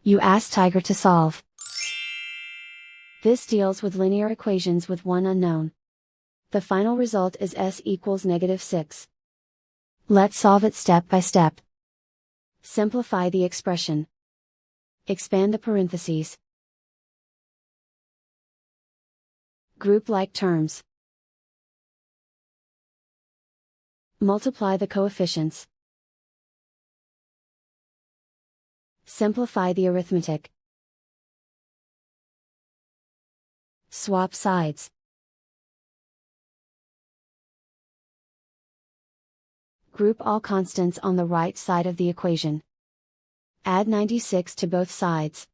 You ask Tiger to solve. This deals with linear equations with one unknown. The final result is s equals -6. Let's solve it step by step. Simplify the expression. Expand the parentheses. Group like terms. Multiply the coefficients. Simplify the arithmetic. Swap sides. Group all constants on the right side of the equation. Add 96 to both sides.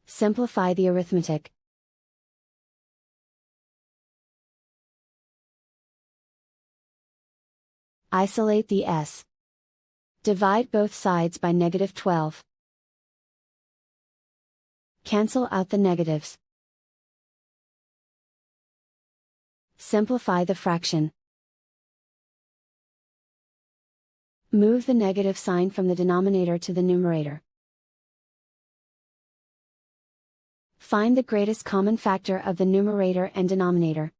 Simplify the arithmetic. Isolate the s. Divide both sides by -12. Cancel out the negatives. Simplify the fraction. Move the negative sign from the denominator to the numerator. Find the greatest common factor of the numerator and denominator.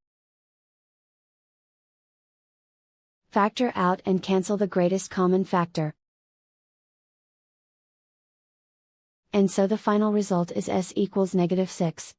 Factor out and cancel the greatest common factor. And so the final result is s equals -6.